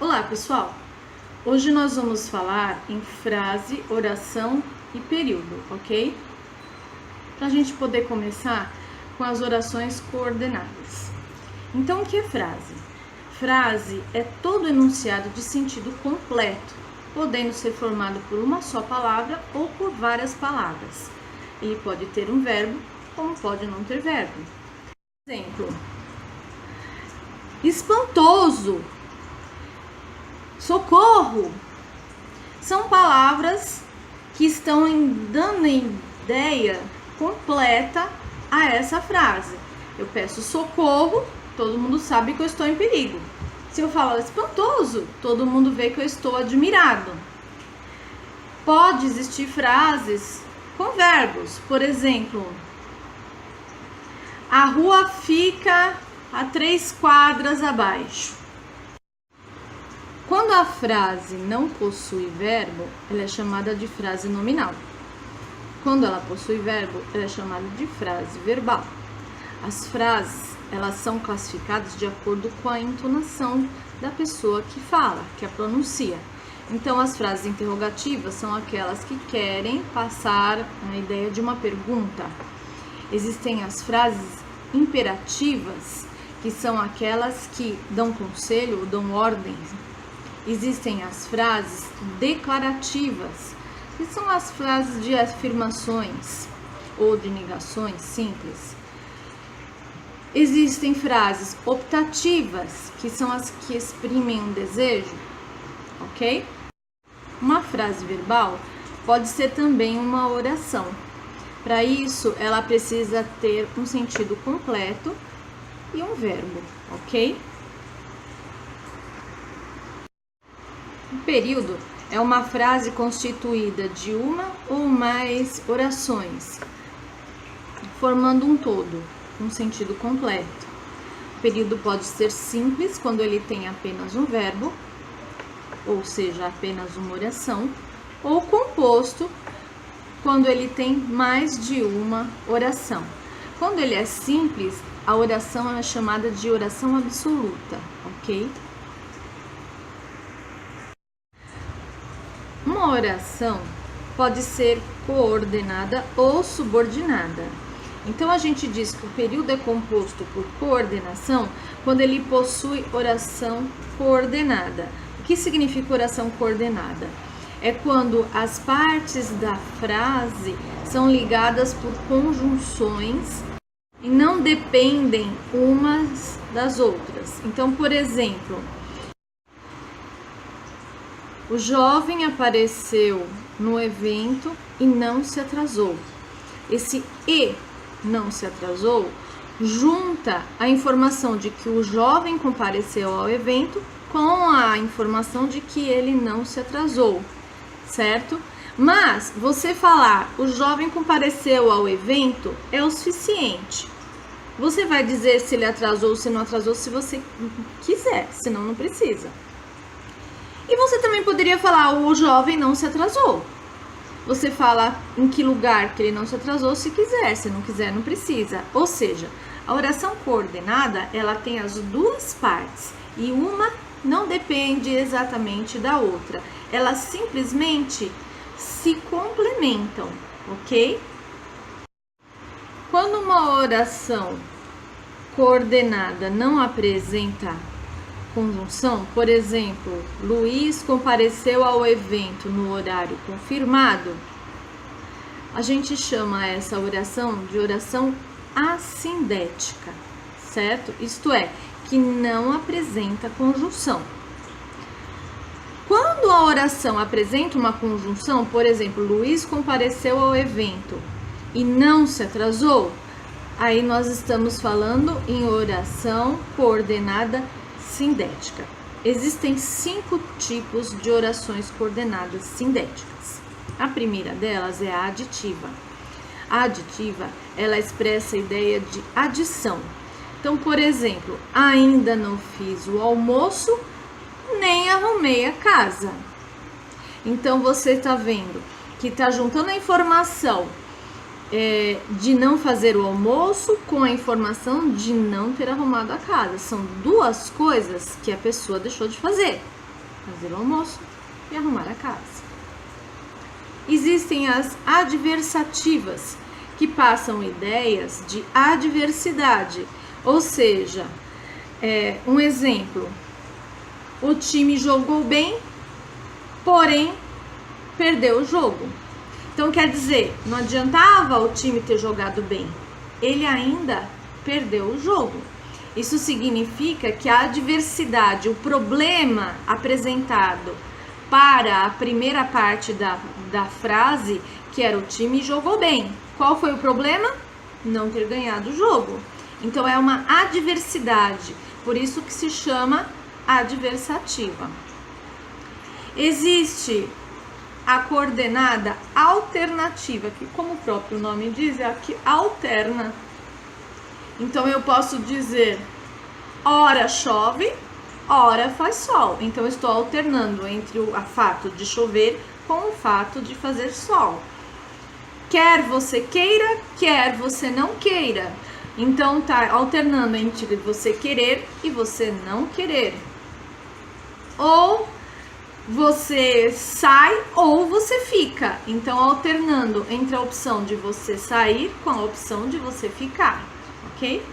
Olá, pessoal! Hoje nós vamos falar em frase, oração e período, ok? Para a gente poder começar com as orações coordenadas. Então, o que é frase? Frase é todo enunciado de sentido completo, podendo ser formado por uma só palavra ou por várias palavras. Ele pode ter um verbo, como pode não ter verbo. Exemplo: espantoso, socorro, são palavras que estão dando ideia completa a essa frase. Eu peço socorro, todo mundo sabe que eu estou em perigo. Se eu falo espantoso, todo mundo vê que eu estou admirado. Pode existir frases com verbos, por exemplo, a rua fica a 3 quadras abaixo. Quando a frase não possui verbo, ela é chamada de frase nominal. Quando ela possui verbo, ela é chamada de frase verbal. As frases, elas são classificadas de acordo com a entonação da pessoa que fala, que a pronuncia. Então, as frases interrogativas são aquelas que querem passar a ideia de uma pergunta. Existem as frases imperativas, que são aquelas que dão conselho ou dão ordens. Existem as frases declarativas, que são as frases de afirmações ou de negações simples. Existem frases optativas, que são as que exprimem um desejo, ok? Uma frase verbal pode ser também uma oração. Para isso, ela precisa ter um sentido completo e um verbo, ok? O período é uma frase constituída de uma ou mais orações, formando um todo, um sentido completo. O período pode ser simples, quando ele tem apenas um verbo, ou seja, apenas uma oração, ou composto, quando ele tem mais de uma oração. Quando ele é simples, a oração é chamada de oração absoluta, ok? Uma oração pode ser coordenada ou subordinada. Então, a gente diz que o período é composto por coordenação quando ele possui oração coordenada. O que significa oração coordenada? É quando as partes da frase são ligadas por conjunções e não dependem umas das outras. Então, por exemplo, o jovem apareceu no evento e não se atrasou. Esse "e" não se atrasou junta a informação de que o jovem compareceu ao evento com a informação de que ele não se atrasou, certo? Mas você falar o jovem compareceu ao evento é o suficiente. Você vai dizer se ele atrasou ou se não atrasou se você quiser, senão não precisa. E você também poderia falar o jovem não se atrasou. Você fala em que lugar que ele não se atrasou se quiser, se não quiser não precisa. Ou seja, a oração coordenada, ela tem as duas partes e uma não depende exatamente da outra. Elas simplesmente se complementam, ok? Quando uma oração coordenada não apresenta conjunção, por exemplo, Luiz compareceu ao evento no horário confirmado, a gente chama essa oração de oração assindética, certo? Isto é, que não apresenta conjunção. Quando a oração apresenta uma conjunção, por exemplo, Luiz compareceu ao evento e não se atrasou, aí nós estamos falando em oração coordenada sindética. Existem 5 tipos de orações coordenadas sindéticas. A primeira delas é a aditiva. A aditiva, ela expressa a ideia de adição. Então, por exemplo, ainda não fiz o almoço, nem arrumei a casa. Então, você está vendo que está juntando a informação de não fazer o almoço com a informação de não ter arrumado a casa. São duas coisas que a pessoa deixou de fazer. fazer o almoço e arrumar a casa. Existem as adversativas, que passam ideias de adversidade, ou seja, um exemplo, o time jogou bem, porém perdeu o jogo. Então quer dizer, não adiantava o time ter jogado bem, ele ainda perdeu o jogo. Isso significa que a adversidade, o problema apresentado para a primeira parte da frase, que era o time jogou bem. Qual foi o problema? Não ter ganhado o jogo. Então é uma adversidade, por isso que se chama adversativa. Existe a coordenada alternativa, que como o próprio nome diz, é a que alterna. Então eu posso dizer, ora chove, ora faz sol. Então eu estou alternando entre o fato de chover com o fato de fazer sol. Quer você queira, quer você não queira. Então tá alternando entre você querer e você não querer. Ou você sai ou você fica. Então alternando entre a opção de você sair com a opção de você ficar, ok?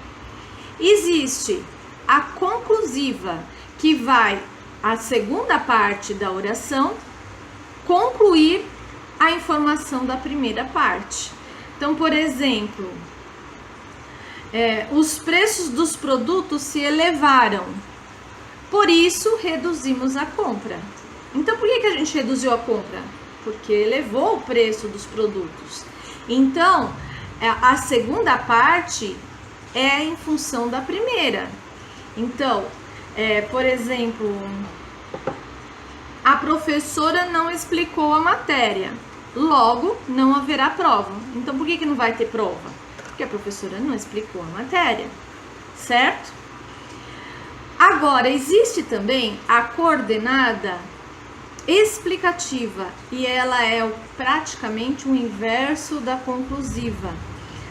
Existe a conclusiva, que vai a segunda parte da oração concluir a informação da primeira parte. Então, por exemplo, os preços dos produtos se elevaram, por isso reduzimos a compra. Então, por que a gente reduziu a compra? Porque elevou o preço dos produtos. Então, a segunda parte é em função da primeira. Então, por exemplo, a professora não explicou a matéria, logo não haverá prova. Então, por que não vai ter prova? Porque a professora não explicou a matéria, certo? Agora, existe também a coordenada explicativa, e ela é praticamente o inverso da conclusiva.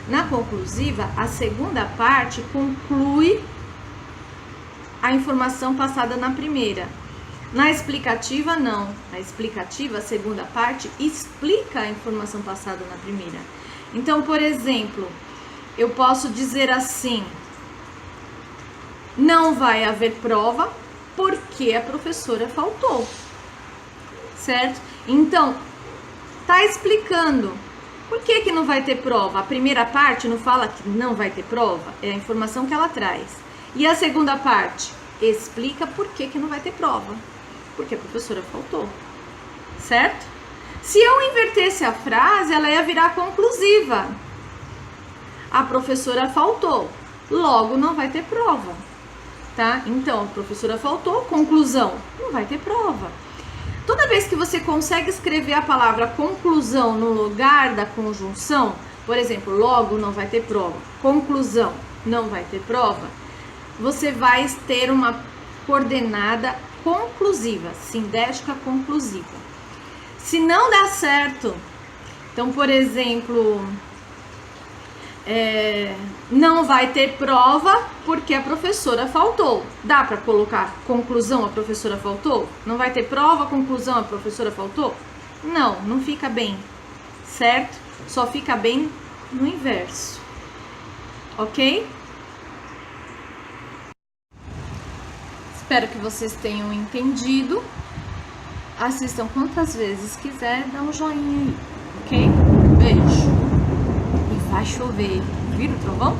Na conclusiva, a segunda parte conclui a informação passada na primeira. Na explicativa, não. Na explicativa, a segunda parte explica a informação passada na primeira. Então, por exemplo, eu posso dizer assim: não vai haver prova porque a professora faltou, certo? Então, tá explicando por que não vai ter prova. A primeira parte não fala que não vai ter prova, é a informação que ela traz. E a segunda parte explica por que não vai ter prova, porque a professora faltou, certo? Se eu invertesse a frase, ela ia virar conclusiva. A professora faltou, logo não vai ter prova, tá? Então, a professora faltou, conclusão, não vai ter prova. Toda vez que você consegue escrever a palavra conclusão no lugar da conjunção, por exemplo, logo não vai ter prova, conclusão não vai ter prova, você vai ter uma coordenada conclusiva, sindética conclusiva. Se não dá certo, então, por exemplo, não vai ter prova porque a professora faltou. Dá para colocar conclusão, a professora faltou? Não vai ter prova, conclusão, a professora faltou? Não, não fica bem, certo? Só fica bem no inverso, ok? Espero que vocês tenham entendido. Assistam quantas vezes quiser, dá um joinha aí, ok? Beijo. E vai chover. Vira o trovão?